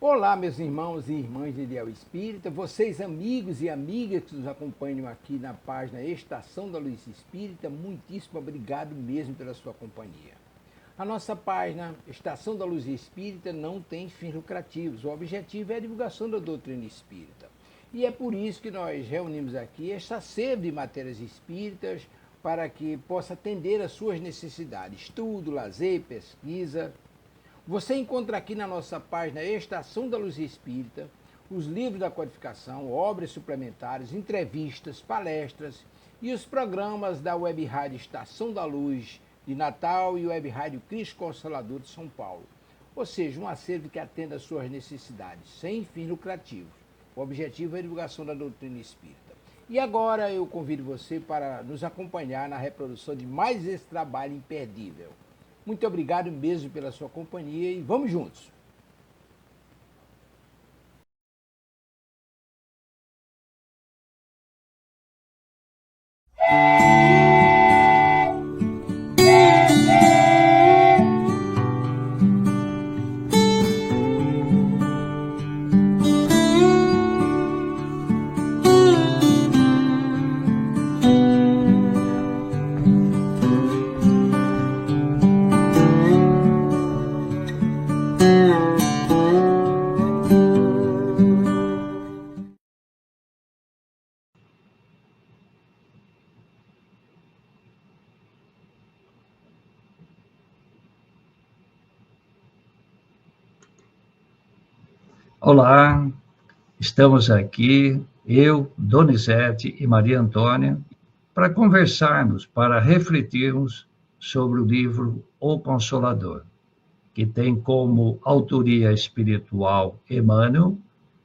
Olá, meus irmãos e irmãs de Ideal Espírita, vocês amigos e amigas que nos acompanham aqui na página Estação da Luz Espírita, muitíssimo obrigado mesmo pela sua companhia. A nossa página Estação da Luz Espírita não tem fins lucrativos, o objetivo é a divulgação da doutrina espírita. E é por isso que nós reunimos aqui esta sede de matérias espíritas para que possa atender às suas necessidades, estudo, lazer, pesquisa. Você encontra aqui na nossa página Estação da Luz Espírita os livros da codificação, obras suplementares, entrevistas, palestras e os programas da Web Rádio Estação da Luz de Natal e Web Rádio Cristo Consolador de São Paulo. Ou seja, um acervo que atenda às suas necessidades, sem fins lucrativos. O objetivo é a divulgação da doutrina espírita. E agora eu convido você para nos acompanhar na reprodução de mais esse trabalho imperdível. Muito obrigado mesmo pela sua companhia e vamos juntos! Olá, estamos aqui, eu, Donizete e Maria Antônia, para conversarmos, para refletirmos sobre o livro O Consolador, que tem como autoria espiritual Emmanuel,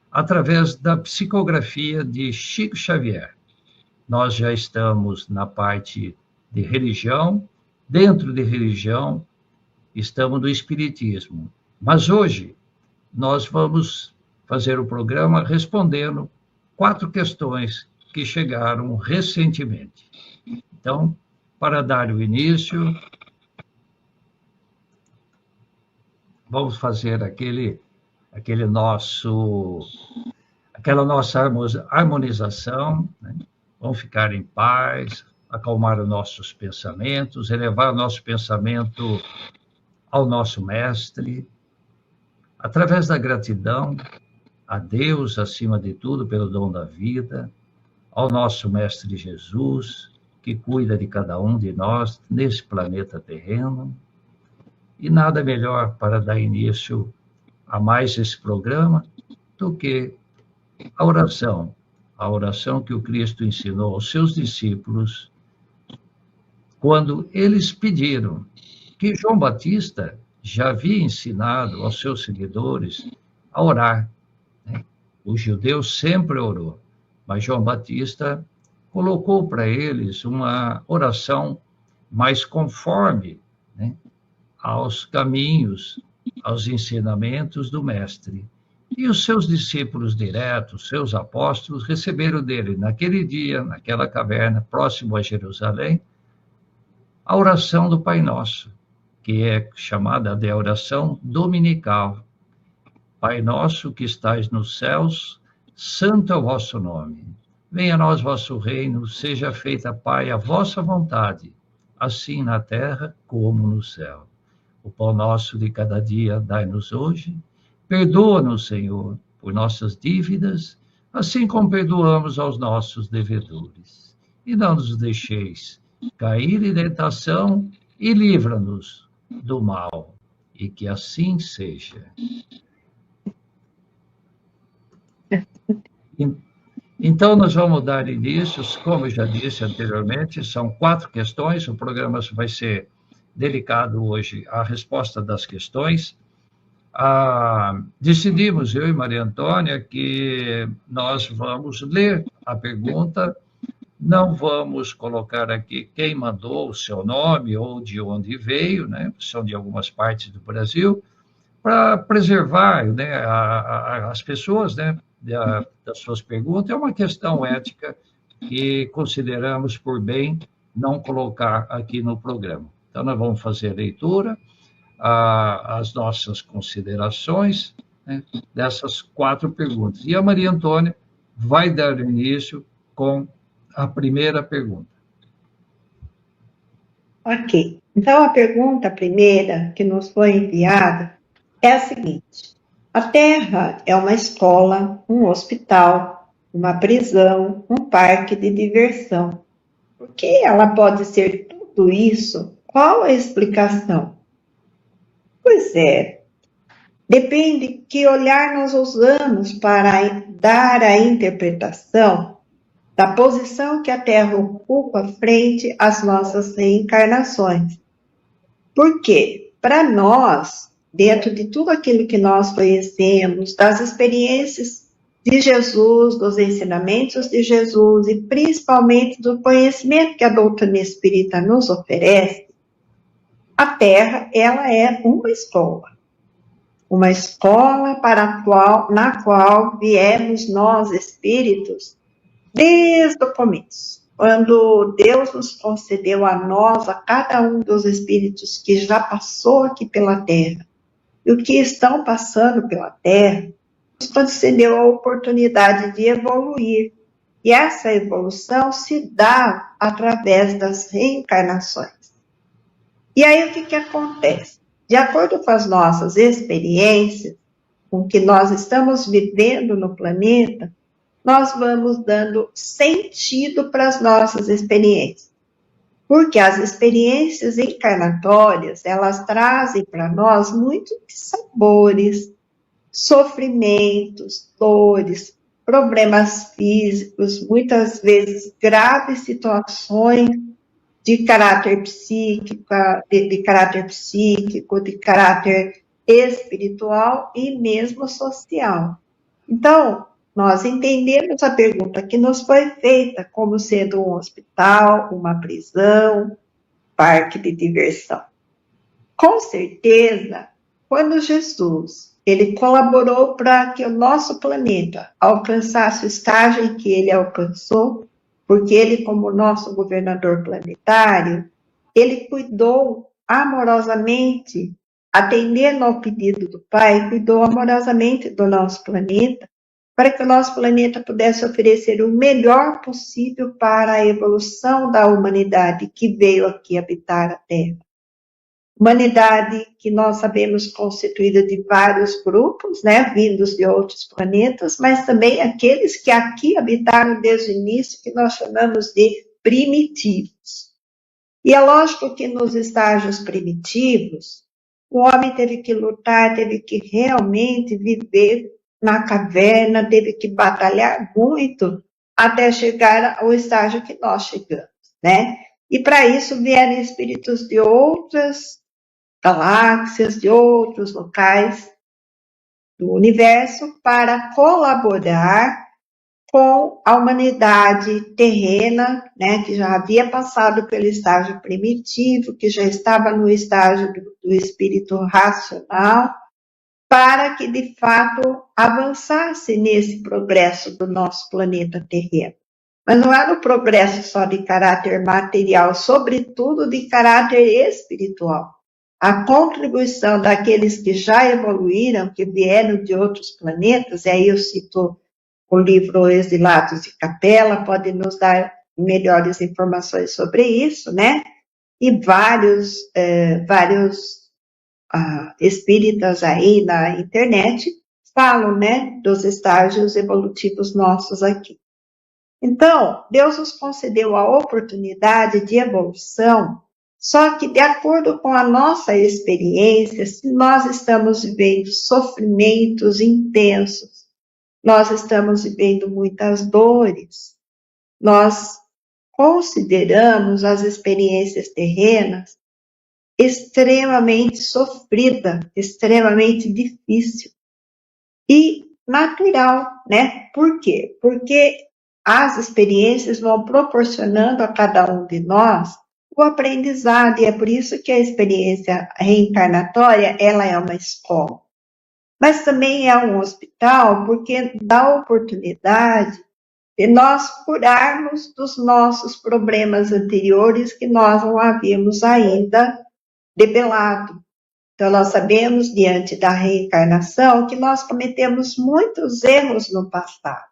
através da psicografia de Chico Xavier. Nós já estamos na parte de religião, dentro de religião, estamos no Espiritismo. Mas hoje nós vamos fazer o programa respondendo 4 questões que chegaram recentemente. Então, para dar o início, vamos fazer aquela nossa harmonização, né? Vamos ficar em paz, acalmar os nossos pensamentos, elevar o nosso pensamento ao nosso mestre, através da gratidão a Deus, acima de tudo, pelo dom da vida, ao nosso Mestre Jesus, que cuida de cada um de nós nesse planeta terreno. E nada melhor para dar início a mais esse programa do que a oração que o Cristo ensinou aos seus discípulos quando eles pediram, que João Batista já havia ensinado aos seus seguidores a orar. O judeu sempre orou, mas João Batista colocou para eles uma oração mais conforme, né, aos caminhos, aos ensinamentos do Mestre. E os seus discípulos diretos, seus apóstolos, receberam dele, naquele dia, naquela caverna, próximo a Jerusalém, a oração do Pai Nosso, que é chamada de oração dominical. Pai nosso que estais nos céus, santo é o vosso nome. Venha a nós vosso reino, seja feita, Pai, a vossa vontade, assim na terra como no céu. O pão nosso de cada dia dai-nos hoje. Perdoa-nos, Senhor, por nossas dívidas, assim como perdoamos aos nossos devedores. E não nos deixeis cair em tentação e livra-nos do mal. E que assim seja. Então, nós vamos dar início, como eu já disse anteriormente, são 4 questões, o programa vai ser dedicado hoje à resposta das questões. Decidimos, eu e Maria Antônia, que nós vamos ler a pergunta, não vamos colocar aqui quem mandou o seu nome ou de onde veio, né? São de algumas partes do Brasil, para preservar, né, as pessoas, né, das suas perguntas. É uma questão ética que consideramos por bem não colocar aqui no programa. Então, nós vamos fazer a leitura, as nossas considerações, né, dessas 4 perguntas. E a Maria Antônia vai dar início com a primeira pergunta. Ok. Então, a pergunta primeira que nos foi enviada é a seguinte: a Terra é uma escola, um hospital, uma prisão, um parque de diversão. Por que ela pode ser tudo isso? Qual a explicação? Pois é, depende que olhar nós usamos para dar a interpretação da posição que a Terra ocupa frente às nossas reencarnações. Por quê? Para nós, dentro de tudo aquilo que nós conhecemos, das experiências de Jesus, dos ensinamentos de Jesus e principalmente do conhecimento que a doutrina espírita nos oferece, a Terra, ela é uma escola na qual viemos nós espíritos desde o começo, quando Deus nos concedeu a nós, a cada um dos espíritos que já passou aqui pela Terra e o que estão passando pela Terra, nos concedeu a oportunidade de evoluir. E essa evolução se dá através das reencarnações. E aí o que acontece? De acordo com as nossas experiências, com o que nós estamos vivendo no planeta, nós vamos dando sentido para as nossas experiências. Porque as experiências encarnatórias, elas trazem para nós muitos sabores, sofrimentos, dores, problemas físicos, muitas vezes graves situações de caráter psíquico, de caráter espiritual e mesmo social. Então, nós entendemos a pergunta que nos foi feita como sendo um hospital, uma prisão, parque de diversão. Com certeza, quando Jesus ele colaborou para que o nosso planeta alcançasse o estágio em que ele alcançou, porque ele, como nosso governador planetário, ele cuidou amorosamente, atendendo ao pedido do Pai, cuidou amorosamente do nosso planeta, para que o nosso planeta pudesse oferecer o melhor possível para a evolução da humanidade que veio aqui habitar a Terra. Humanidade que nós sabemos constituída de vários grupos, né, vindos de outros planetas, mas também aqueles que aqui habitaram desde o início, que nós chamamos de primitivos. E é lógico que nos estágios primitivos, o homem teve que lutar, teve que realmente viver na caverna, teve que batalhar muito até chegar ao estágio que nós chegamos, né? E para isso vieram espíritos de outras galáxias, de outros locais do universo para colaborar com a humanidade terrena, né, que já havia passado pelo estágio primitivo, que já estava no estágio do espírito racional, para que, de fato, avançasse nesse progresso do nosso planeta terreno. Mas não era um progresso só de caráter material, sobretudo de caráter espiritual. A contribuição daqueles que já evoluíram, que vieram de outros planetas, e aí eu cito o livro Exilados de Capela, pode nos dar melhores informações sobre isso, né? E vários espíritas aí na internet falam, né, dos estágios evolutivos nossos aqui. Então, Deus nos concedeu a oportunidade de evolução, só que de acordo com a nossa experiência, se nós estamos vivendo sofrimentos intensos, nós estamos vivendo muitas dores, nós consideramos as experiências terrenas extremamente sofrida, extremamente difícil e natural, né? Por quê? Porque as experiências vão proporcionando a cada um de nós o aprendizado, e é por isso que a experiência reencarnatória, ela é uma escola. Mas também é um hospital, porque dá oportunidade de nós curarmos dos nossos problemas anteriores que nós não havíamos ainda debelado. Então, nós sabemos, diante da reencarnação, que nós cometemos muitos erros no passado.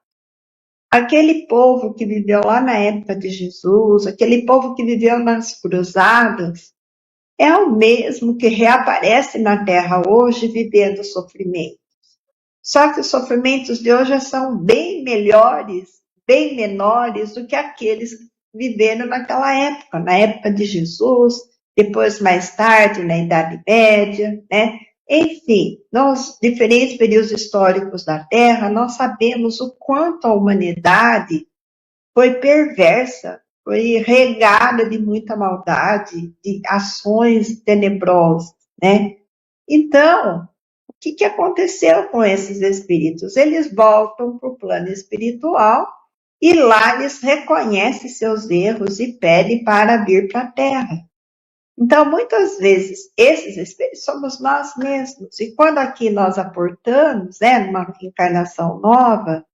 Aquele povo que viveu lá na época de Jesus, aquele povo que viveu nas cruzadas, é o mesmo que reaparece na Terra hoje vivendo sofrimento. Só que os sofrimentos de hoje são bem melhores, bem menores do que aqueles que viveram naquela época, na época de Jesus, depois mais tarde na Idade Média, né? Enfim, nos diferentes períodos históricos da Terra, nós sabemos o quanto a humanidade foi perversa, foi regada de muita maldade, de ações tenebrosas, né? Então, o que aconteceu com esses espíritos? Eles voltam para o plano espiritual e lá eles reconhecem seus erros e pedem para vir para a Terra. Então, muitas vezes, esses espíritos somos nós mesmos. E quando aqui nós aportamos, numa encarnação nova,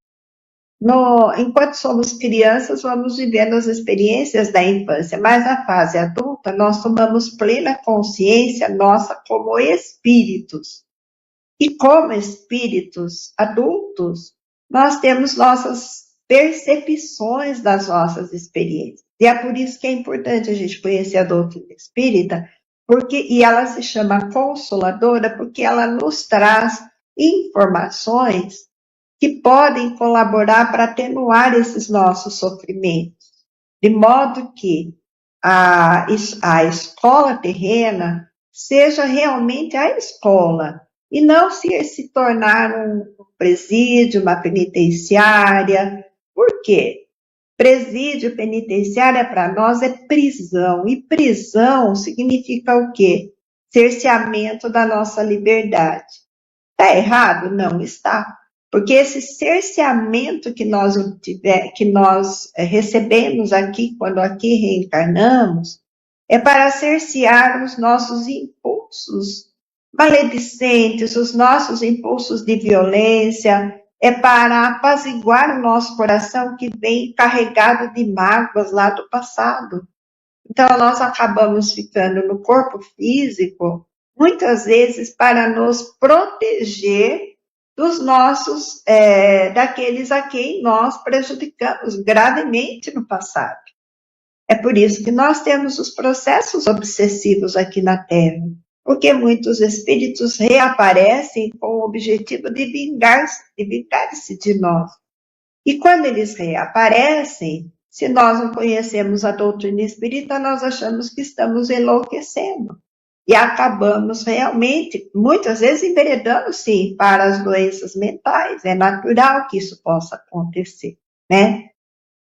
enquanto somos crianças, vamos vivendo as experiências da infância, mas na fase adulta, nós tomamos plena consciência nossa como espíritos. E como espíritos adultos, nós temos nossas percepções das nossas experiências. E é por isso que é importante a gente conhecer a doutrina espírita, e ela se chama consoladora, porque ela nos traz informações que podem colaborar para atenuar esses nossos sofrimentos, de modo que a escola terrena seja realmente a escola, e não se tornar um presídio, uma penitenciária. Por quê? Presídio, penitenciária para nós é prisão, e prisão significa o quê? Cerceamento da nossa liberdade. Está errado? Não está. Porque esse cerceamento que nós recebemos aqui, quando aqui reencarnamos, é para cercear os nossos impulsos maledicentes, os nossos impulsos de violência, é para apaziguar o nosso coração que vem carregado de mágoas lá do passado. Então, nós acabamos ficando no corpo físico, muitas vezes para nos proteger dos nossos, daqueles a quem nós prejudicamos gravemente no passado. É por isso que nós temos os processos obsessivos aqui na Terra, porque muitos espíritos reaparecem com o objetivo de vingar-se de nós. E quando eles reaparecem, se nós não conhecemos a doutrina espírita, nós achamos que estamos enlouquecendo. E acabamos realmente, muitas vezes, enveredando, sim, para as doenças mentais. É natural que isso possa acontecer, né?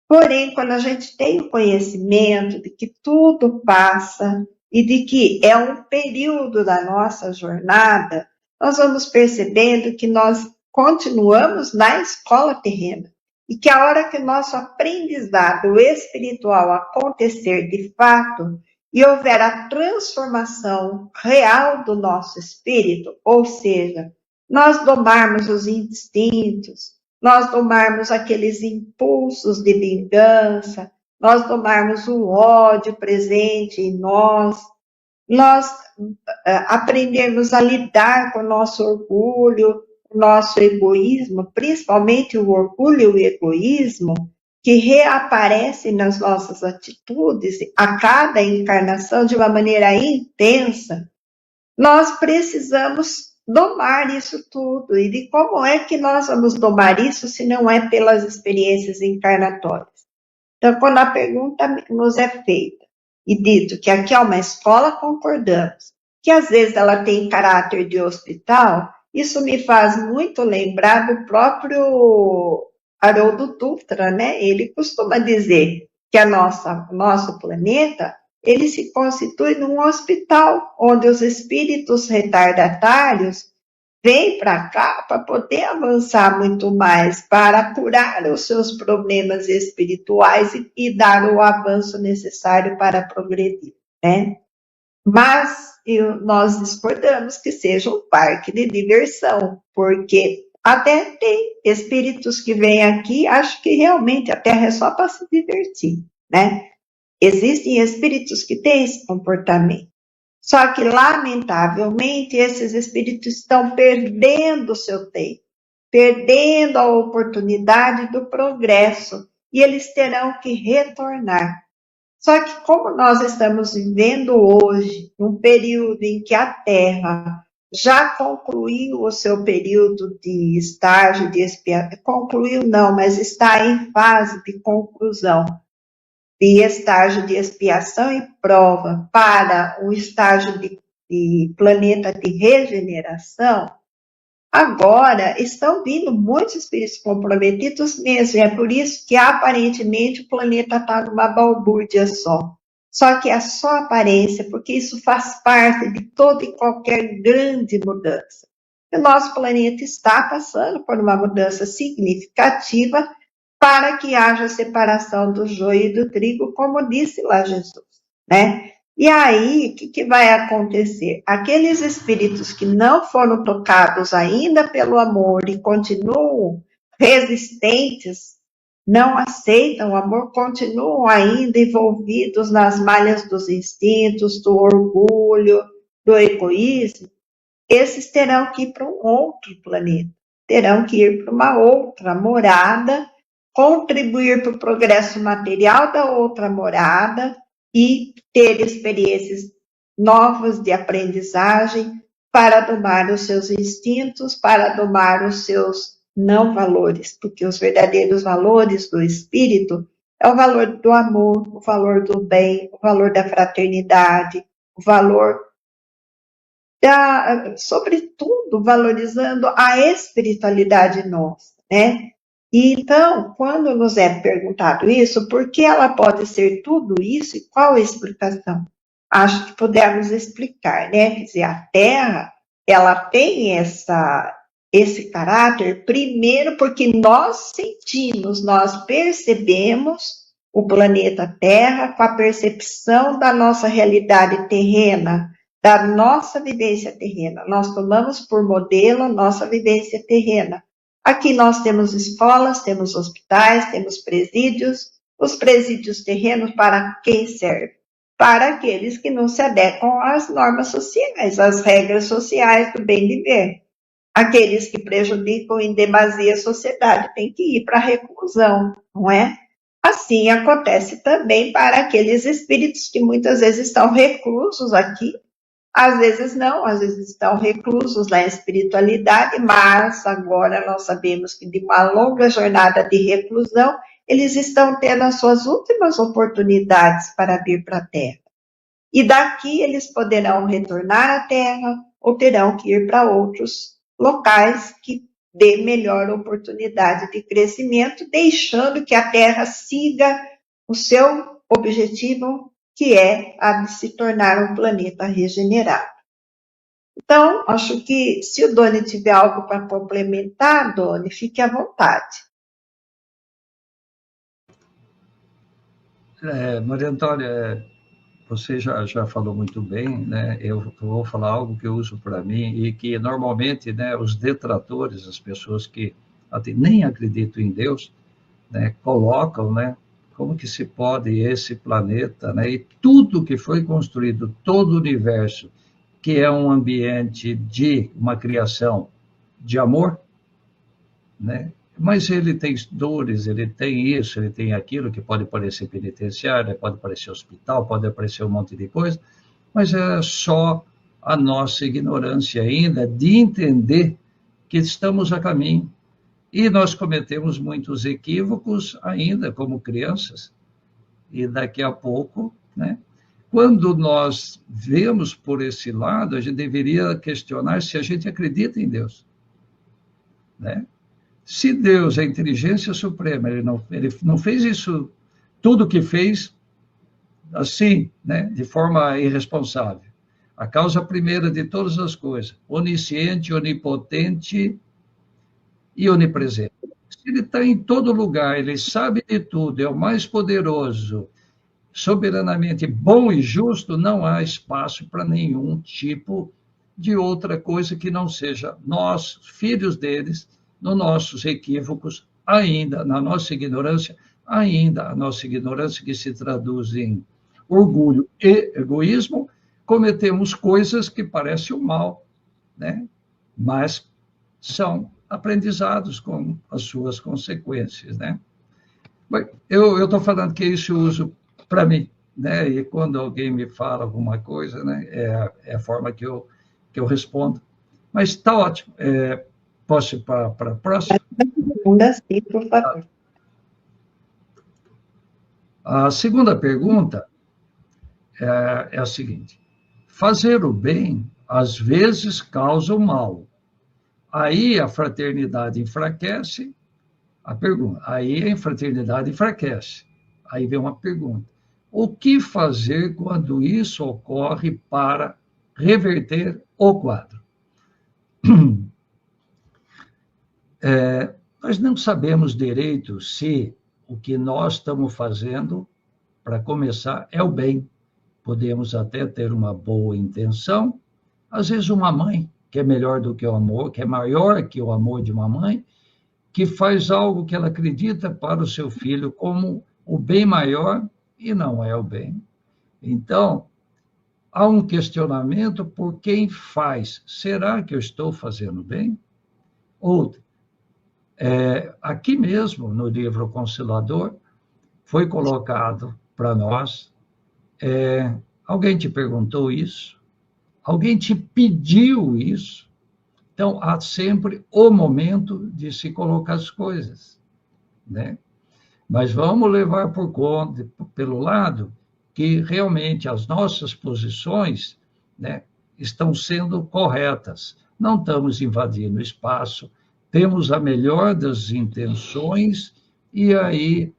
Porém, quando a gente tem o conhecimento de que tudo passa e de que é um período da nossa jornada, nós vamos percebendo que nós continuamos na escola terrena e que a hora que o nosso aprendizado espiritual acontecer de fato e houver a transformação real do nosso espírito, ou seja, nós domarmos os instintos, nós domarmos aqueles impulsos de vingança, nós domarmos o ódio presente em nós aprendermos a lidar com o nosso orgulho, o nosso egoísmo, principalmente o orgulho e o egoísmo, que reaparecem nas nossas atitudes a cada encarnação de uma maneira intensa, nós precisamos domar isso tudo. E de como é que nós vamos domar isso se não é pelas experiências encarnatórias? Então, quando a pergunta nos é feita e dito que aqui é uma escola, concordamos. Que às vezes ela tem caráter de hospital, isso me faz muito lembrar do próprio Haroldo Dutra, né? Ele costuma dizer que nosso planeta, ele se constitui num hospital, onde os espíritos retardatários vêm para cá para poder avançar muito mais, para curar os seus problemas espirituais e dar o avanço necessário para progredir, né? Mas nós discordamos que seja um parque de diversão, porque até tem espíritos que vêm aqui, acho que realmente a Terra é só para se divertir, né? Existem espíritos que têm esse comportamento. Só que, lamentavelmente, esses espíritos estão perdendo o seu tempo, perdendo a oportunidade do progresso, e eles terão que retornar. Só que, como nós estamos vivendo hoje, num período em que a Terra já concluiu o seu período de estágio de expiação, concluiu não, mas está em fase de conclusão, de estágio de expiação e prova para o estágio de planeta de regeneração, agora estão vindo muitos espíritos comprometidos mesmo, e é por isso que aparentemente o planeta está numa balbúrdia só. Só que é só aparência, porque isso faz parte de toda e qualquer grande mudança. O nosso planeta está passando por uma mudança significativa para que haja separação do joio e do trigo, como disse lá Jesus, né? E aí, o que vai acontecer? Aqueles espíritos que não foram tocados ainda pelo amor e continuam resistentes, não aceitam o amor, continuam ainda envolvidos nas malhas dos instintos, do orgulho, do egoísmo, esses terão que ir para um outro planeta, terão que ir para uma outra morada, contribuir para o progresso material da outra morada e ter experiências novas de aprendizagem para domar os seus instintos, para domar os seus não valores, porque os verdadeiros valores do espírito é o valor do amor, o valor do bem, o valor da fraternidade, o valor sobretudo valorizando a espiritualidade nossa, né? E então, quando nos é perguntado isso, por que ela pode ser tudo isso e qual a explicação? Acho que podemos explicar, né? Quer dizer, a Terra, ela tem esse caráter, primeiro porque nós sentimos, nós percebemos o planeta Terra com a percepção da nossa realidade terrena, da nossa vivência terrena. Nós tomamos por modelo a nossa vivência terrena. Aqui nós temos escolas, temos hospitais, temos presídios. Os presídios terrenos para quem servem? Para aqueles que não se adequam às normas sociais, às regras sociais do bem viver. Aqueles que prejudicam em demasia a sociedade têm que ir para a reclusão, não é? Assim acontece também para aqueles espíritos que muitas vezes estão reclusos aqui, às vezes não, às vezes estão reclusos na espiritualidade, mas agora nós sabemos que de uma longa jornada de reclusão, eles estão tendo as suas últimas oportunidades para vir para a Terra. E daqui eles poderão retornar à Terra ou terão que ir para outros locais que dê melhor oportunidade de crescimento, deixando que a Terra siga o seu objetivo, que é a de se tornar um planeta regenerado. Então, acho que se o Doni tiver algo para complementar, Doni, fique à vontade. Maria Antônia, você já falou muito bem, né? Eu vou falar algo que eu uso para mim e que normalmente, né, os detratores, as pessoas que nem acreditam em Deus, né, colocam, né, como que se pode esse planeta, né, e tudo que foi construído, todo o universo, que é um ambiente de uma criação de amor, né, mas ele tem dores, ele tem isso, ele tem aquilo, que pode parecer penitenciária, pode parecer hospital, pode parecer um monte de coisa, mas é só a nossa ignorância ainda de entender que estamos a caminho. E nós cometemos muitos equívocos ainda como crianças. E daqui a pouco, né, quando nós vemos por esse lado, a gente deveria questionar se a gente acredita em Deus, né? Se Deus é a inteligência suprema, ele não fez isso, tudo que fez, assim, né, de forma irresponsável. A causa primeira de todas as coisas, onisciente, onipotente e onipresente. Ele está em todo lugar, ele sabe de tudo, é o mais poderoso, soberanamente bom e justo, não há espaço para nenhum tipo de outra coisa que não seja nós, filhos deles, nos nossos equívocos, ainda, na nossa ignorância, ainda a nossa ignorância que se traduz em orgulho e egoísmo, cometemos coisas que parecem o mal, né? Mas são aprendizados com as suas consequências, né? Eu estou falando que isso eu uso para mim, né? E quando alguém me fala alguma coisa, né? É a forma que eu respondo. Mas está ótimo. Posso ir para a próxima? Segunda, sim, por favor. A segunda pergunta é a seguinte: fazer o bem às vezes causa o mal. Aí a fraternidade enfraquece. A pergunta. Aí a fraternidade enfraquece. Aí vem uma pergunta: o que fazer quando isso ocorre para reverter o quadro? Nós não sabemos direito se o que nós estamos fazendo, para começar, é o bem. Podemos até ter uma boa intenção. Às vezes uma mãe, que é melhor do que o amor, que é maior que o amor de uma mãe, que faz algo que ela acredita para o seu filho como o bem maior e não é o bem. Então, há um questionamento por quem faz. Será que eu estou fazendo bem? Ou, aqui mesmo, no livro Consolador, foi colocado para nós, alguém te perguntou isso? Alguém te pediu isso? Então, há sempre o momento de se colocar as coisas, né? Mas vamos levar por conta, pelo lado, que realmente as nossas posições, né, estão sendo corretas. Não estamos invadindo o espaço, temos a melhor das intenções, e aí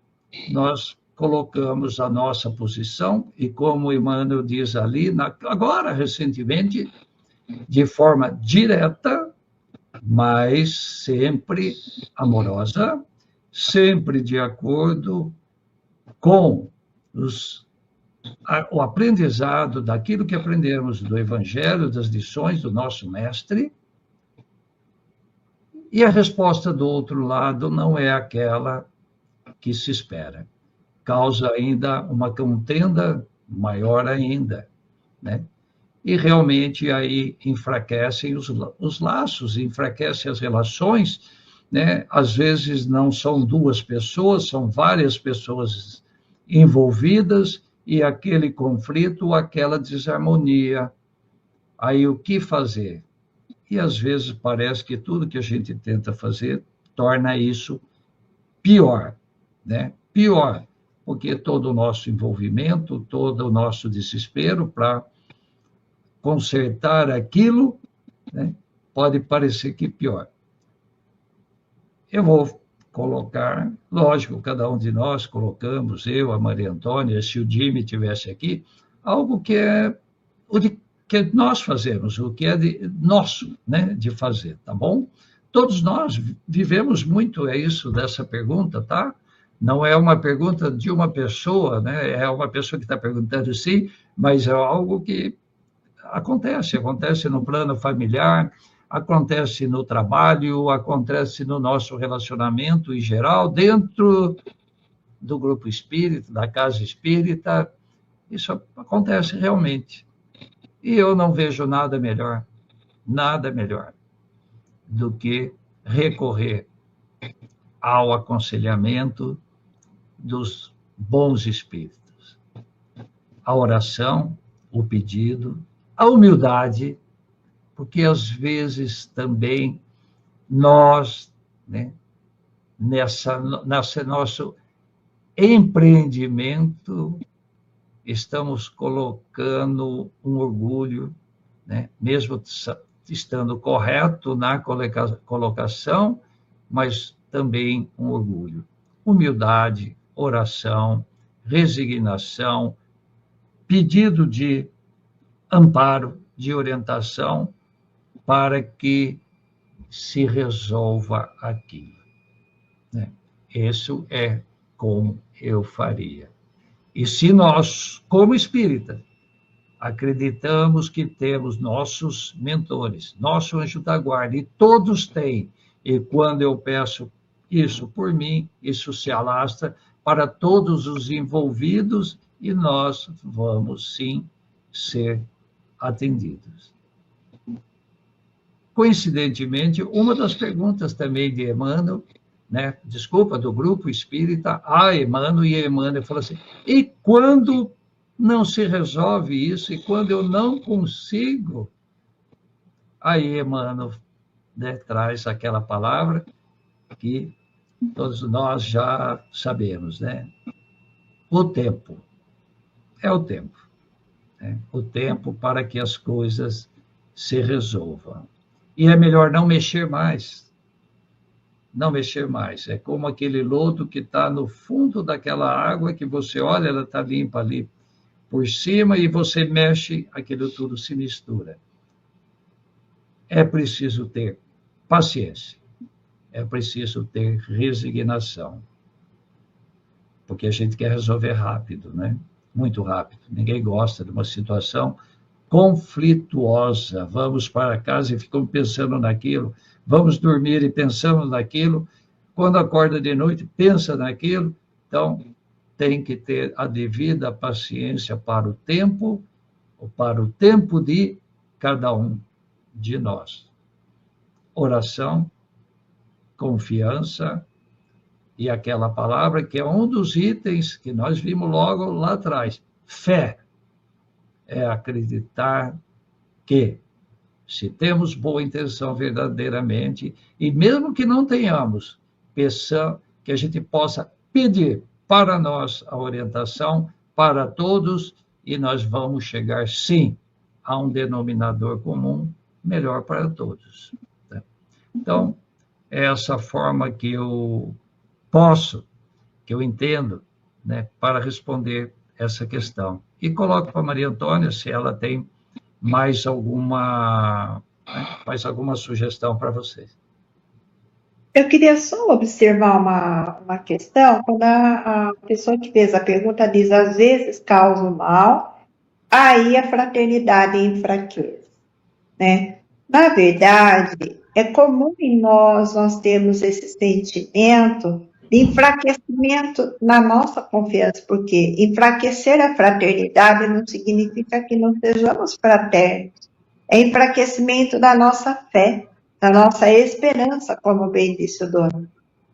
nós colocamos a nossa posição, e como o Emmanuel diz ali, agora, recentemente, de forma direta, mas sempre amorosa, sempre de acordo com o aprendizado daquilo que aprendemos do Evangelho, das lições do nosso mestre, e a resposta do outro lado não é aquela que se espera. Causa ainda uma contenda maior ainda, né? E realmente aí enfraquecem os laços, enfraquecem as relações, né? Às vezes não são duas pessoas, são várias pessoas envolvidas, e aquele conflito, aquela desarmonia. Aí o que fazer? E às vezes parece que tudo que a gente tenta fazer torna isso pior, né? Pior, porque todo o nosso envolvimento, todo o nosso desespero para consertar aquilo, né, pode parecer que pior. Eu vou colocar, lógico, cada um de nós colocamos, eu, a Maria Antônia, se o Jimmy estivesse aqui, algo que é o que nós fazemos, o que é nosso, né, de fazer, tá bom? Todos nós vivemos muito, é isso dessa pergunta, tá? Não é uma pergunta de uma pessoa, né? É uma pessoa que está perguntando sim, mas é algo que acontece no plano familiar, acontece no trabalho, acontece no nosso relacionamento em geral, dentro do grupo espírita, da casa espírita, isso acontece realmente. E eu não vejo nada melhor do que recorrer ao aconselhamento dos bons espíritos. A oração, o pedido, a humildade, porque às vezes também nós, né, nesse nosso empreendimento, estamos colocando um orgulho, né, mesmo estando correto na colocação, mas também um orgulho. Humildade, oração, resignação, pedido de amparo, de orientação, para que se resolva aquilo, né? Isso é como eu faria. E se nós, como espírita, acreditamos que temos nossos mentores, nosso anjo da guarda, e todos têm, e quando eu peço isso por mim, isso se alastra para todos os envolvidos, e nós vamos sim ser atendidos. Coincidentemente, uma das perguntas também de Emmanuel, né, desculpa, do grupo espírita, a Emmanuel, e Emmanuel falou assim, e quando não se resolve isso, e quando eu não consigo, aí Emmanuel, né, traz aquela palavra que todos nós já sabemos, né? O tempo. É o tempo. Né? O tempo para que as coisas se resolvam. E é melhor não mexer mais. Não mexer mais. É como aquele lodo que está no fundo daquela água que você olha, ela está limpa ali por cima e você mexe, aquilo tudo se mistura. É preciso ter paciência. É preciso ter resignação. Porque a gente quer resolver rápido, né? Muito rápido. Ninguém gosta de uma situação conflituosa. Vamos para casa e ficamos pensando naquilo, vamos dormir e pensamos naquilo, quando acorda de noite, pensa naquilo. Então, tem que ter a devida paciência para o tempo de cada um de nós. Oração, confiança, e aquela palavra que é um dos itens que nós vimos logo lá atrás. Fé é acreditar que, se temos boa intenção verdadeiramente, e mesmo que não tenhamos, peçam que a gente possa pedir para nós a orientação, para todos, e nós vamos chegar, sim, a um denominador comum melhor para todos. Então, é essa forma que eu que eu entendo, né, para responder essa questão. E coloco para a Maria Antônia se ela tem mais alguma sugestão para vocês. Eu queria só observar uma questão, quando a pessoa que fez a pergunta diz, às vezes causa o mal, aí a fraternidade enfraquece, né? Na verdade, é comum em nós termos esse sentimento de enfraquecimento na nossa confiança, porque enfraquecer a fraternidade não significa que não sejamos fraternos, é enfraquecimento da nossa fé, da nossa esperança, como bem disse o dono.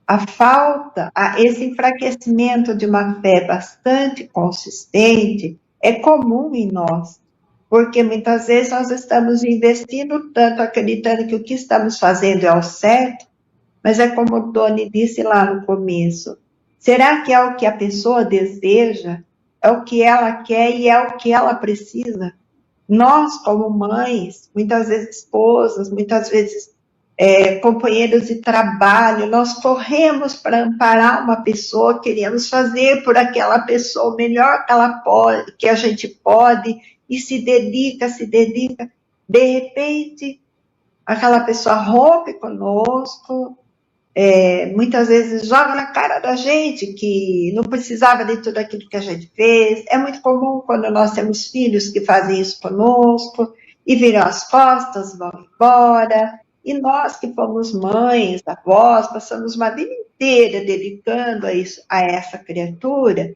A falta, esse enfraquecimento de uma fé bastante consistente é comum em nós, porque muitas vezes nós estamos investindo tanto, acreditando que o que estamos fazendo é o certo, mas é como o Doni disse lá no começo, será que é o que a pessoa deseja? É o que ela quer e é o que ela precisa? Nós, como mães, muitas vezes esposas, muitas vezes companheiros de trabalho, nós corremos para amparar uma pessoa, queremos fazer por aquela pessoa o melhor que ela pode, que a gente pode, e se dedica, de repente, aquela pessoa rompe conosco, muitas vezes joga na cara da gente que não precisava de tudo aquilo que a gente fez. É muito comum quando nós temos filhos que fazem isso conosco, e viram as costas, vão embora. E nós que fomos mães, avós, passamos uma vida inteira dedicando a essa criatura,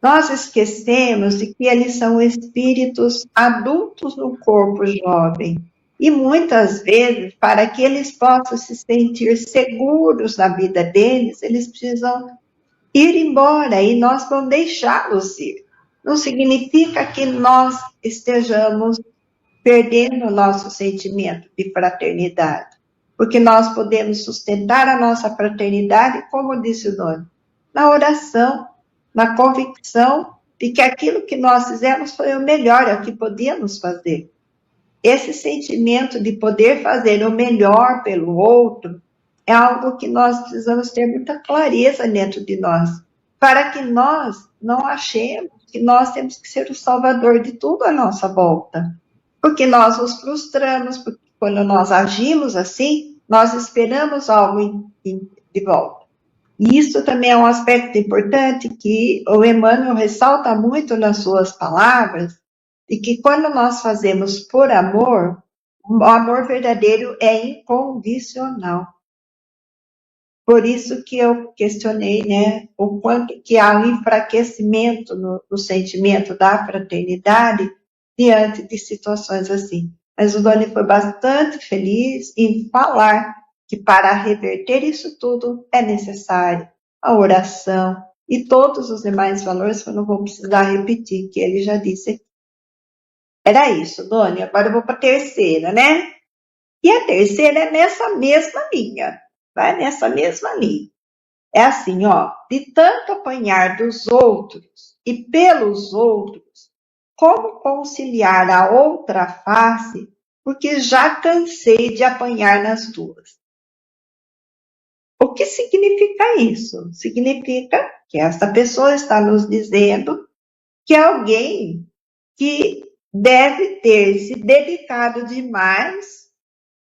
nós esquecemos de que eles são espíritos adultos no corpo jovem. E muitas vezes, para que eles possam se sentir seguros na vida deles, eles precisam ir embora e nós vamos deixá-los ir. Não significa que nós estejamos perdendo o nosso sentimento de fraternidade, porque nós podemos sustentar a nossa fraternidade, como disse o dono, na oração, na convicção de que aquilo que nós fizemos foi o melhor, é o que podíamos fazer. Esse sentimento de poder fazer o melhor pelo outro é algo que nós precisamos ter muita clareza dentro de nós, para que nós não achemos que nós temos que ser o salvador de tudo à nossa volta. Porque nós nos frustramos, porque quando nós agimos assim, nós esperamos algo de volta. E isso também é um aspecto importante que o Emmanuel ressalta muito nas suas palavras, de que quando nós fazemos por amor, o amor verdadeiro é incondicional. Por isso que eu questionei, né, o quanto que há um enfraquecimento no sentimento da fraternidade, diante de situações assim. Mas o Doni foi bastante feliz em falar que para reverter isso tudo é necessário a oração e todos os demais valores que eu não vou precisar repetir, que ele já disse aqui. Era isso, Doni. Agora eu vou para a terceira, né? E a terceira é nessa mesma linha. Vai nessa mesma linha. É assim, ó. De tanto apanhar dos outros e pelos outros, como conciliar a outra face, porque já cansei de apanhar nas duas. O que significa isso? Significa que essa pessoa está nos dizendo que alguém que deve ter se dedicado demais,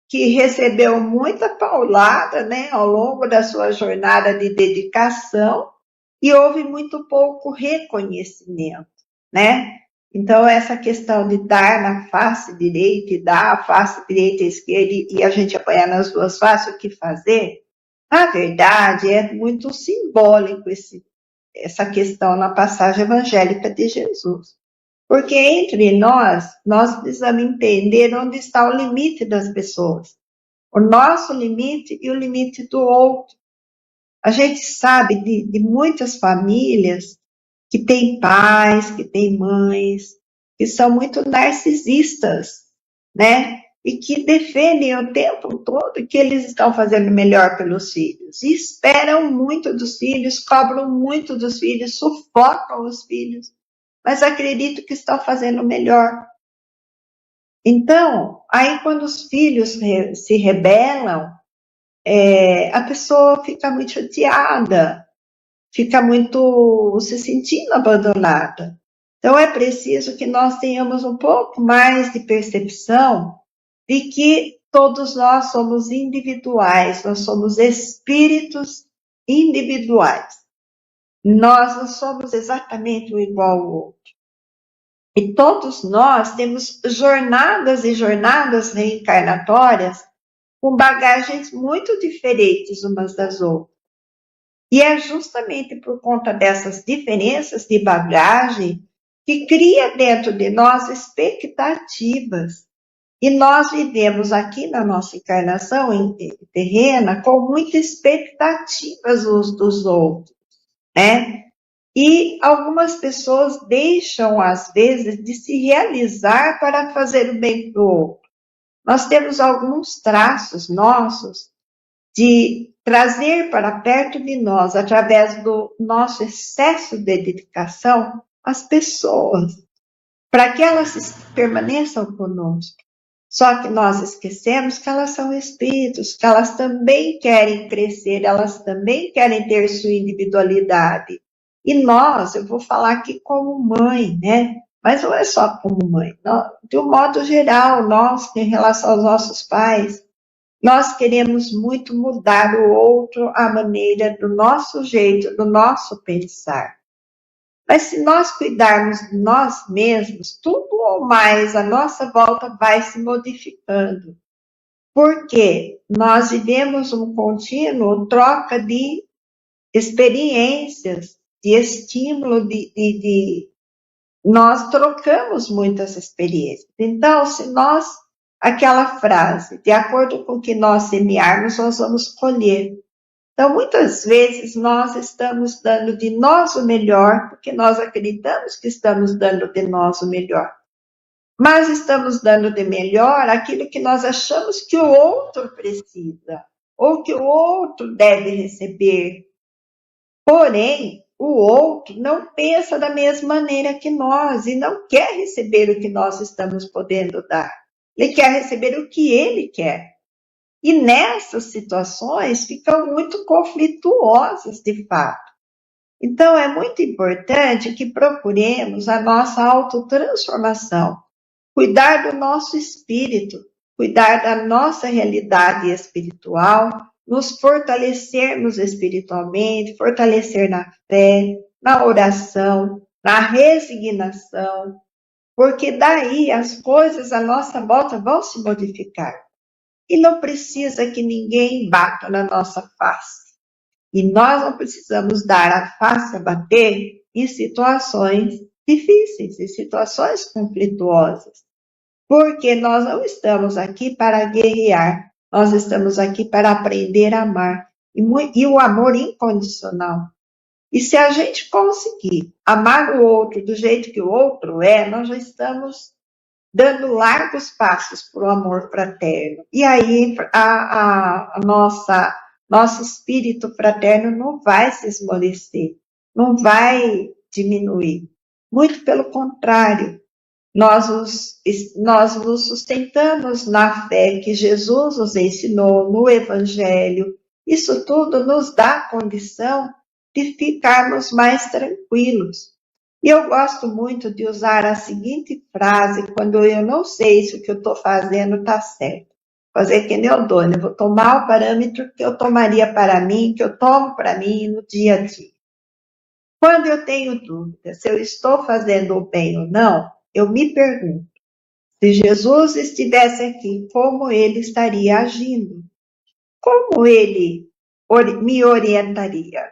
que recebeu muita paulada, né, ao longo da sua jornada de dedicação e houve muito pouco reconhecimento, né? Então, essa questão de dar na face direita e dar a face direita e esquerda e a gente apanhar nas duas faces, o que fazer? Na verdade, é muito simbólico essa questão na passagem evangélica de Jesus. Porque entre nós precisamos entender onde está o limite das pessoas. O nosso limite e o limite do outro. A gente sabe de muitas famílias que têm pais, que têm mães, que são muito narcisistas, né? E que defendem o tempo todo que eles estão fazendo melhor pelos filhos. E esperam muito dos filhos, cobram muito dos filhos, sufocam os filhos, mas acreditam que estão fazendo melhor. Então, aí quando os filhos se rebelam, a pessoa fica muito chateada, fica muito se sentindo abandonada. Então, é preciso que nós tenhamos um pouco mais de percepção de que todos nós somos individuais, nós somos espíritos individuais. Nós não somos exatamente um igual ao outro. E todos nós temos jornadas e jornadas reencarnatórias com bagagens muito diferentes umas das outras. E é justamente por conta dessas diferenças de bagagem que cria dentro de nós expectativas. E nós vivemos aqui na nossa encarnação terrena com muitas expectativas uns dos outros, né? E algumas pessoas deixam, às vezes, de se realizar para fazer o bem para o outro. Nós temos alguns traços nossos de trazer para perto de nós, através do nosso excesso de dedicação, as pessoas, para que elas permaneçam conosco. Só que nós esquecemos que elas são espíritos, que elas também querem crescer, elas também querem ter sua individualidade. E nós, eu vou falar aqui como mãe, né? Mas não é só como mãe. De um modo geral, nós, em relação aos nossos pais, nós queremos muito mudar o outro, a maneira do nosso jeito, do nosso pensar. Mas se nós cuidarmos de nós mesmos, tudo ou mais à nossa volta vai se modificando. Porque nós vivemos um contínuo troca de experiências, de estímulo, nós trocamos muitas experiências. Então, se nós, aquela frase, de acordo com o que nós semearmos, nós vamos colher. Então, muitas vezes, nós estamos dando de nós o melhor, porque nós acreditamos que estamos dando de nós o melhor. Mas estamos dando de melhor aquilo que nós achamos que o outro precisa, ou que o outro deve receber. Porém, o outro não pensa da mesma maneira que nós e não quer receber o que nós estamos podendo dar. Ele quer receber o que ele quer. E nessas situações ficam muito conflituosas, de fato. Então, é muito importante que procuremos a nossa autotransformação, cuidar do nosso espírito, cuidar da nossa realidade espiritual, nos fortalecermos espiritualmente, fortalecer na fé, na oração, na resignação, porque daí as coisas à nossa volta vão se modificar. E não precisa que ninguém bata na nossa face. E nós não precisamos dar a face a bater em situações difíceis, em situações conflituosas. Porque nós não estamos aqui para guerrear, nós estamos aqui para aprender a amar. E o amor incondicional. E se a gente conseguir amar o outro do jeito que o outro é, nós já estamos dando largos passos para o amor fraterno. E aí nosso espírito fraterno não vai se esmorecer, não vai diminuir. Muito pelo contrário, nós nos sustentamos na fé que Jesus nos ensinou, no Evangelho. Isso tudo nos dá condição de ficarmos mais tranquilos. E eu gosto muito de usar a seguinte frase quando eu não sei se o que eu estou fazendo está certo. Fazer que nem eu dou, eu vou tomar o parâmetro que eu tomaria para mim, que eu tomo para mim no dia a dia. Quando eu tenho dúvida se eu estou fazendo o bem ou não, eu me pergunto, se Jesus estivesse aqui, como ele estaria agindo? Como ele me orientaria?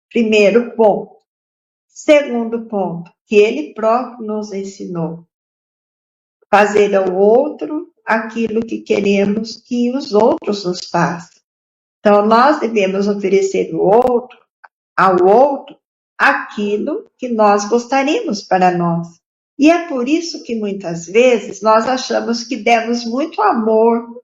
Primeiro ponto. Segundo ponto, que ele próprio nos ensinou. Fazer ao outro aquilo que queremos que os outros nos façam. Então, nós devemos oferecer ao outro aquilo que nós gostaríamos para nós. E é por isso que muitas vezes nós achamos que demos muito amor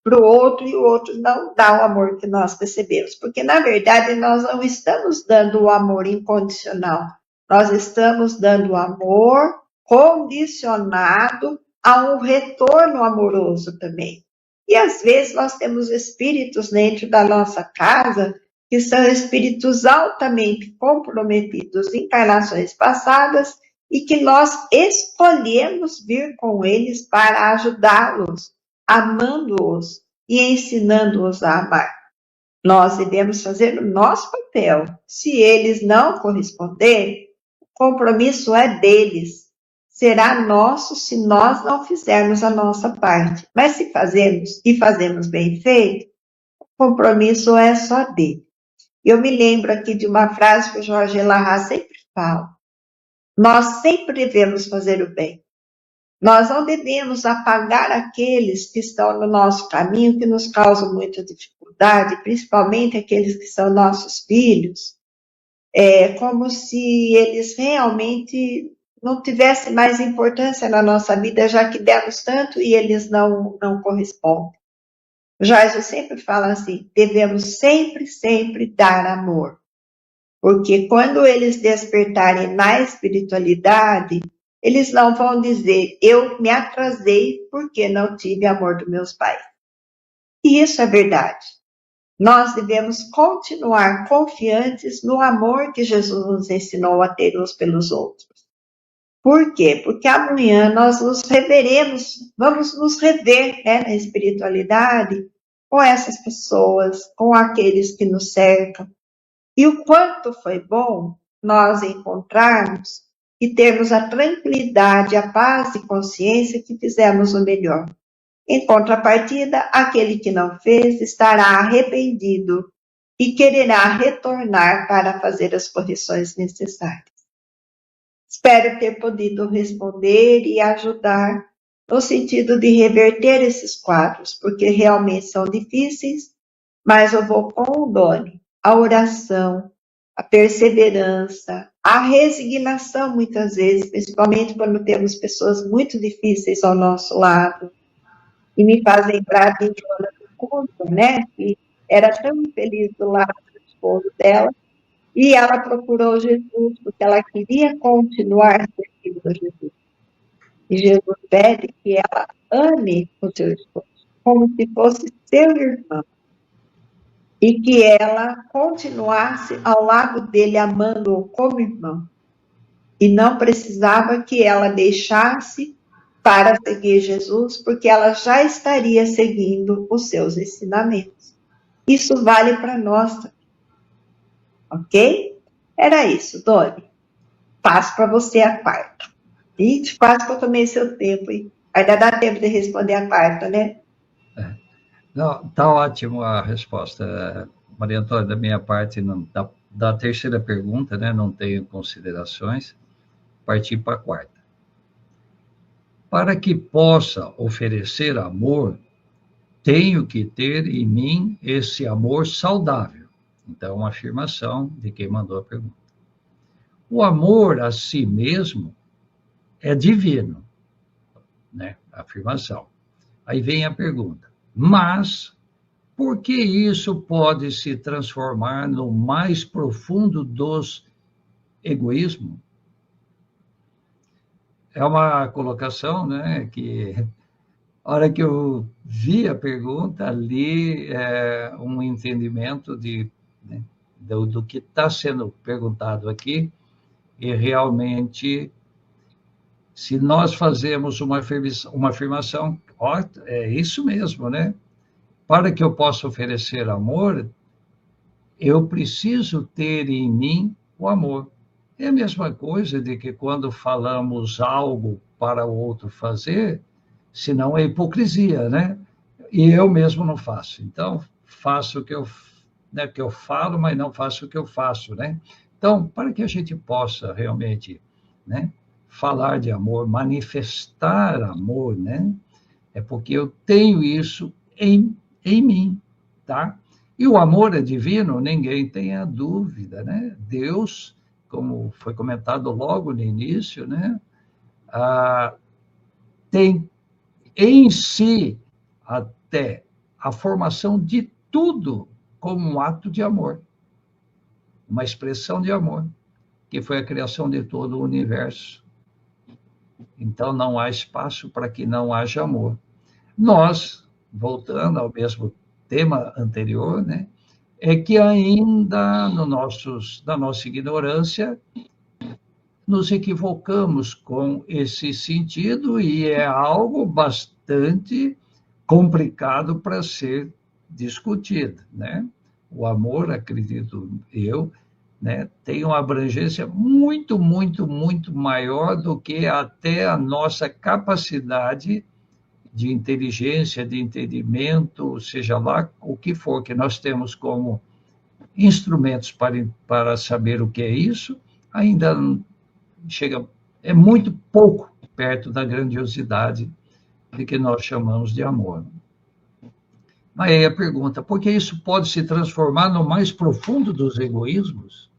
para o outro e o outro não dá o amor que nós recebemos. Porque, na verdade, nós não estamos dando o amor incondicional. Nós estamos dando o amor condicionado a um retorno amoroso também. E, às vezes, nós temos espíritos dentro da nossa casa que são espíritos altamente comprometidos em encarnações passadas e que nós escolhemos vir com eles para ajudá-los, amando-os e ensinando-os a amar. Nós devemos fazer o nosso papel. Se eles não corresponderem, o compromisso é deles. Será nosso se nós não fizermos a nossa parte. Mas se fazemos e fazemos bem feito, o compromisso é só dele. Eu me lembro aqui de uma frase que o Jorge Elahá sempre fala. Nós sempre devemos fazer o bem. Nós não devemos apagar aqueles que estão no nosso caminho, que nos causam muita dificuldade, principalmente aqueles que são nossos filhos, como se eles realmente não tivessem mais importância na nossa vida, já que demos tanto e eles não correspondem. O Jorge sempre fala assim, devemos sempre, sempre dar amor. Porque quando eles despertarem na espiritualidade, eles não vão dizer, eu me atrasei porque não tive amor dos meus pais. E isso é verdade. Nós devemos continuar confiantes no amor que Jesus nos ensinou a ter uns pelos outros. Por quê? Porque amanhã nós nos reveremos, vamos nos rever na espiritualidade com essas pessoas, com aqueles que nos cercam. E o quanto foi bom nós encontrarmos e termos a tranquilidade, a paz e consciência que fizemos o melhor. Em contrapartida, aquele que não fez estará arrependido e quererá retornar para fazer as correções necessárias. Espero ter podido responder e ajudar no sentido de reverter esses quadros, porque realmente são difíceis, mas eu vou com o Doni. A oração, a perseverança, a resignação muitas vezes, principalmente quando temos pessoas muito difíceis ao nosso lado. E me faz lembrar de Joana do Conto, que era tão feliz do lado do esposo dela, e ela procurou Jesus porque ela queria continuar servindo a Jesus. E Jesus pede que ela ame o seu esposo, como se fosse seu irmão. E que ela continuasse ao lado dele, amando-o como irmão. E não precisava que ela deixasse para seguir Jesus, porque ela já estaria seguindo os seus ensinamentos. Isso vale para nós também. Ok? Era isso, Doni. Passo para você a quarta. Ixi, quase que eu tomei seu tempo, hein? Ainda dá tempo de responder a quarta, né? Não, tá ótimo a resposta, Maria Antônia, da minha parte, da terceira pergunta, não tenho considerações. A partir para a quarta. Para que possa oferecer amor, tenho que ter em mim esse amor saudável. Então, uma afirmação de quem mandou a pergunta. O amor a si mesmo é divino, né? Afirmação. Aí vem a pergunta. Mas por que isso pode se transformar no mais profundo dos egoísmos? É uma colocação, né, que a hora que eu vi a pergunta, ali um entendimento né, do que está sendo perguntado aqui, e realmente, se nós fazemos uma afirmação, ó, é isso mesmo, né? Para que eu possa oferecer amor, eu preciso ter em mim o amor. É a mesma coisa de que quando falamos algo para o outro fazer, senão é hipocrisia, né? E eu mesmo não faço. Então, faço o que eu falo, mas não faço o que eu faço, né? Então, para que a gente possa realmente, né, falar de amor, manifestar amor, né? É porque eu tenho isso em mim, tá? E o amor é divino, ninguém tenha dúvida, né? Deus, como foi comentado logo no início, né? Tem em si até a formação de tudo como um ato de amor, uma expressão de amor, que foi a criação de todo o universo. Então não há espaço para que não haja amor. Nós, voltando ao mesmo tema anterior, né, é que ainda na nossa ignorância nos equivocamos com esse sentido e é algo bastante complicado para ser discutido, né? O amor, acredito eu, né, tem uma abrangência muito, muito, muito maior do que até a nossa capacidade de inteligência, de entendimento, seja lá o que for que nós temos como instrumentos para saber o que é isso, ainda chega, é muito pouco perto da grandiosidade de que nós chamamos de amor. Mas aí a pergunta, por que isso pode se transformar no mais profundo dos egoísmos?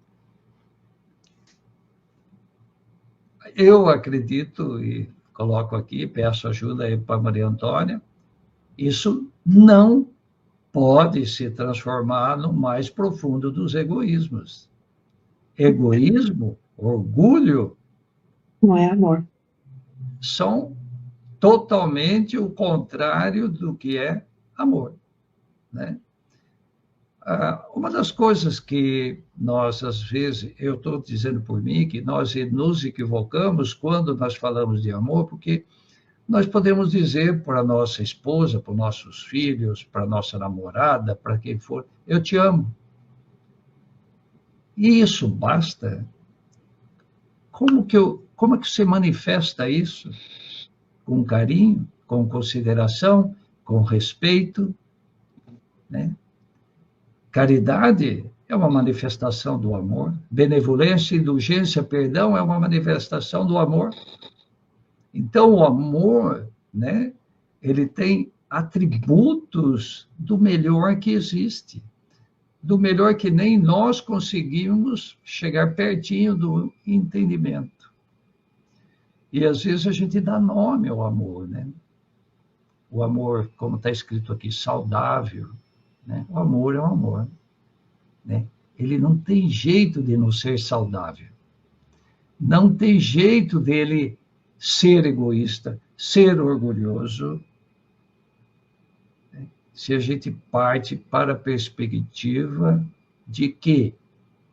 Eu acredito, e coloco aqui, peço ajuda aí para Maria Antônia, isso não pode se transformar no mais profundo dos egoísmos. Egoísmo, orgulho, não é amor. São totalmente o contrário do que é amor, né? Uma das coisas que nós, às vezes, eu estou dizendo por mim, que nós nos equivocamos quando nós falamos de amor, porque nós podemos dizer para a nossa esposa, para os nossos filhos, para a nossa namorada, para quem for, eu te amo. E isso basta? Como que você manifesta isso? Com carinho, com consideração, com respeito, né? Caridade é uma manifestação do amor. Benevolência, indulgência, perdão é uma manifestação do amor. Então, o amor, né, ele tem atributos do melhor que existe, do melhor que nem nós conseguimos chegar pertinho do entendimento. E, às vezes, a gente dá nome ao amor, né? O amor, como está escrito aqui, saudável, né? O amor é o amor, né? Ele não tem jeito de não ser saudável. Não tem jeito dele ser egoísta, ser orgulhoso, né? Se a gente parte para a perspectiva de que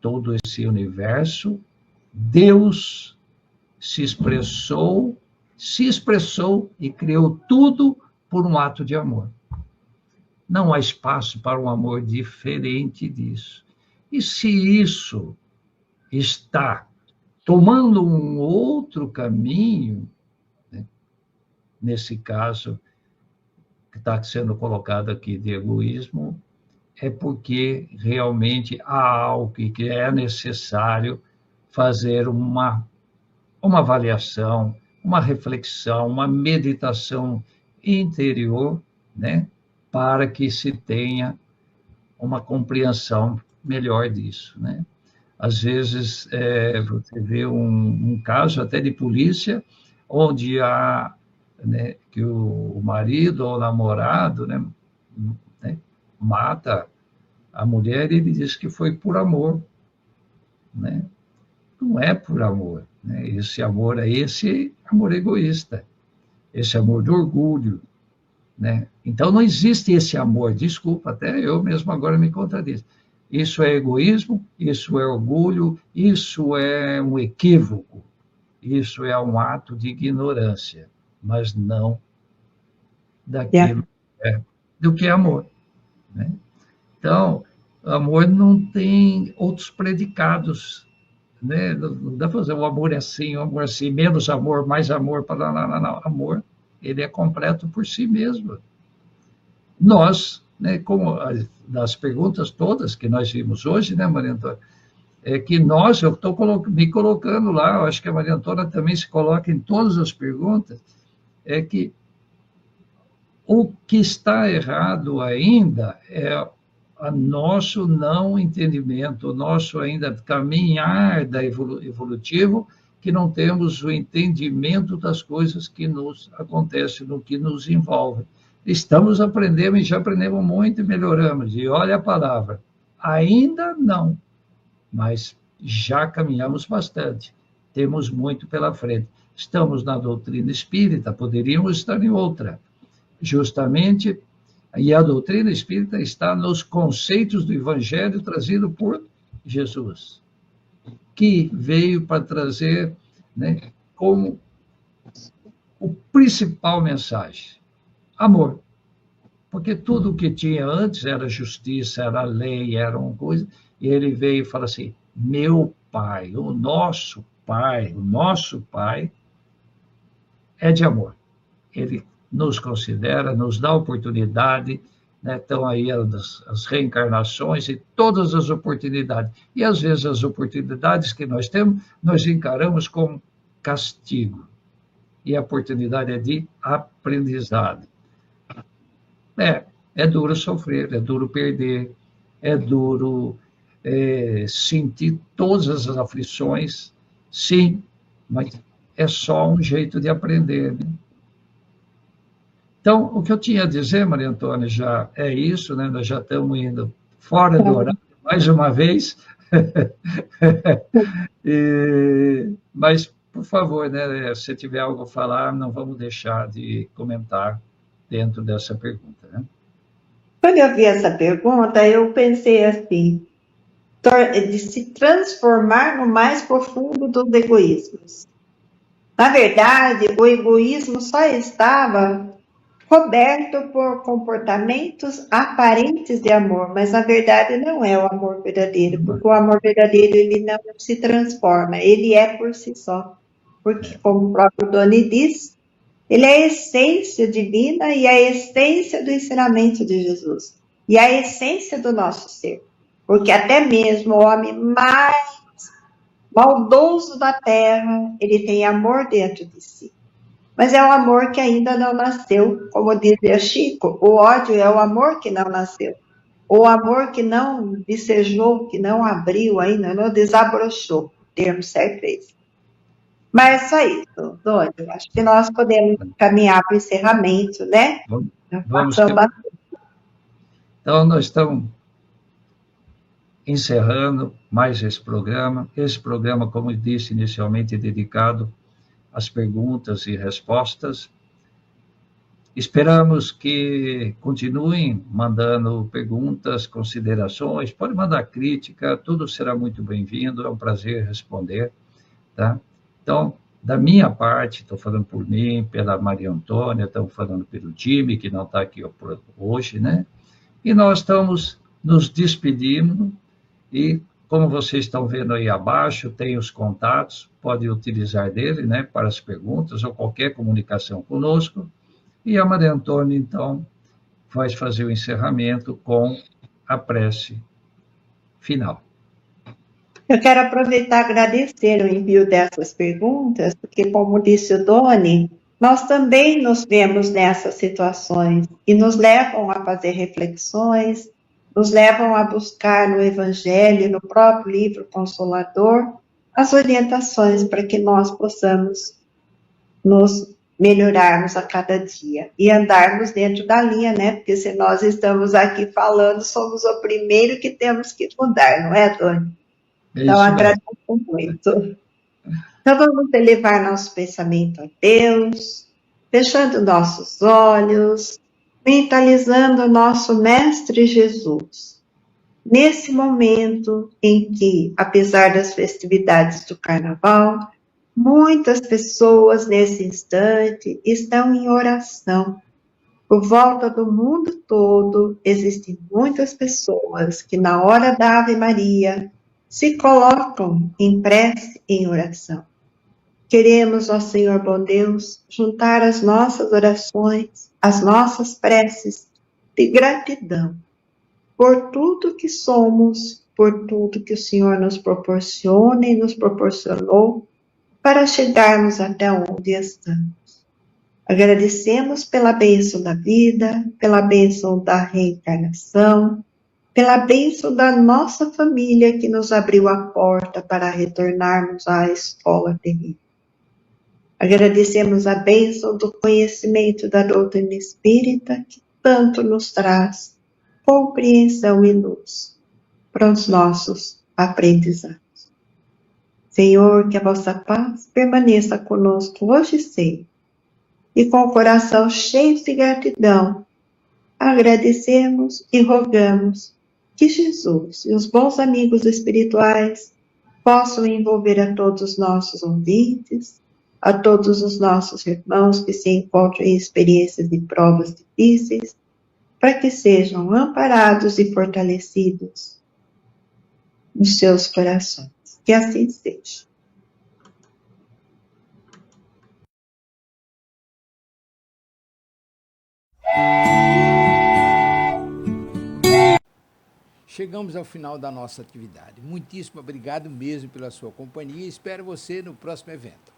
todo esse universo, Deus se expressou e criou tudo por um ato de amor. Não há espaço para um amor diferente disso. E se isso está tomando um outro caminho, né, nesse caso que está sendo colocado aqui de egoísmo, é porque realmente há algo que é necessário fazer uma uma avaliação, uma reflexão, uma meditação interior, né, para que se tenha uma compreensão melhor disso, né? Às vezes, você vê um caso até de polícia, onde há, né, que o marido ou o namorado, né, mata a mulher e ele diz que foi por amor, né? Não é por amor, né? Esse amor é esse amor egoísta, esse amor do orgulho, né? Então não existe esse amor, desculpa, até eu mesmo agora me contradizo. Isso é egoísmo, isso é orgulho, isso é um equívoco, isso é um ato de ignorância, mas não daquilo do que é amor, né? Então, amor não tem outros predicados, né? Não dá para fazer o amor é assim, o amor é assim, menos amor, mais amor, para não. Amor, ele é completo por si mesmo. Nós, né, como das perguntas todas que nós vimos hoje, né, Maria Antônia, é que nós, eu estou me colocando lá, eu acho que a Maria Antônia também se coloca em todas as perguntas, é que o que está errado ainda é o nosso não entendimento, o nosso ainda caminhar evolutivo, que não temos o entendimento das coisas que nos acontecem, no que nos envolve. Estamos aprendendo e já aprendemos muito e melhoramos. E olha a palavra, ainda não, mas já caminhamos bastante. Temos muito pela frente. Estamos na doutrina espírita, poderíamos estar em outra. Justamente, e a doutrina espírita está nos conceitos do Evangelho trazido por Jesus, que veio para trazer, né, como o principal mensagem, amor. Porque tudo o que tinha antes era justiça, era lei, era uma coisa, e ele veio e fala assim, meu Pai, o nosso Pai é de amor. Ele nos considera, nos dá oportunidade, né? Estão aí as reencarnações e todas as oportunidades. E às vezes as oportunidades que nós temos, nós encaramos como castigo. E a oportunidade é de aprendizado. É duro sofrer, é duro perder, é duro sentir todas as aflições, sim, mas é só um jeito de aprender, né? Então, o que eu tinha a dizer, Maria Antônia, já é isso, né? Nós já estamos indo fora do horário, mais uma vez. Mas, por favor, né, se tiver algo a falar, não vamos deixar de comentar dentro dessa pergunta, né? Quando eu vi essa pergunta, eu pensei assim, de se transformar no mais profundo dos egoísmos. Na verdade, o egoísmo só estava coberto por comportamentos aparentes de amor, mas na verdade não é o amor verdadeiro, porque o amor verdadeiro ele não se transforma, ele é por si só. Porque, como o próprio Doni diz, ele é a essência divina e a essência do ensinamento de Jesus. E a essência do nosso ser. Porque até mesmo o homem mais maldoso da terra, ele tem amor dentro de si. Mas é um amor que ainda não nasceu. Como dizia Chico, o ódio é o amor que não nasceu. O amor que não vicejou, que não abriu ainda, não desabrochou. O termo certo é esse. Mas é só isso, Doni. Acho que nós podemos caminhar para o encerramento, né? Então, nós estamos encerrando mais esse programa. Esse programa, como eu disse inicialmente, é dedicado às perguntas e respostas. Esperamos que continuem mandando perguntas, considerações, pode mandar crítica, tudo será muito bem-vindo, é um prazer responder, tá? Então, da minha parte, estou falando por mim, pela Maria Antônia, estamos falando pelo time, que não está aqui hoje, né? E nós estamos nos despedindo, e como vocês estão vendo aí abaixo, tem os contatos, pode utilizar dele, né, para as perguntas ou qualquer comunicação conosco. E a Maria Antônia, então, vai fazer o encerramento com a prece final. Eu quero aproveitar e agradecer o envio dessas perguntas, porque, como disse o Doni, nós também nos vemos nessas situações e nos levam a fazer reflexões, nos levam a buscar no Evangelho, no próprio livro Consolador, as orientações para que nós possamos nos melhorarmos a cada dia e andarmos dentro da linha, né? Porque se nós estamos aqui falando, somos o primeiro que temos que mudar, não é, Doni? É Então, isso mesmo. agradeço muito. Então, vamos elevar nosso pensamento a Deus, fechando nossos olhos, mentalizando o nosso Mestre Jesus. Nesse momento em que, apesar das festividades do Carnaval, muitas pessoas nesse instante estão em oração. Por volta do mundo todo, existem muitas pessoas que, na hora da Ave Maria, se colocam em prece, em oração. Queremos, ó Senhor bom Deus, juntar as nossas orações, as nossas preces de gratidão por tudo que somos, por tudo que o Senhor nos proporciona e nos proporcionou para chegarmos até onde estamos. Agradecemos pela bênção da vida, pela bênção da reencarnação, pela bênção da nossa família que nos abriu a porta para retornarmos à escola terrível. Agradecemos a bênção do conhecimento da doutrina espírita que tanto nos traz compreensão e luz para os nossos aprendizados. Senhor, que a vossa paz permaneça conosco hoje e sempre. E com o coração cheio de gratidão, agradecemos e rogamos que Jesus e os bons amigos espirituais possam envolver a todos os nossos ouvintes, a todos os nossos irmãos que se encontram em experiências e provas difíceis, para que sejam amparados e fortalecidos nos seus corações. Que assim seja. Chegamos ao final da nossa atividade. Muitíssimo obrigado mesmo pela sua companhia e espero você no próximo evento.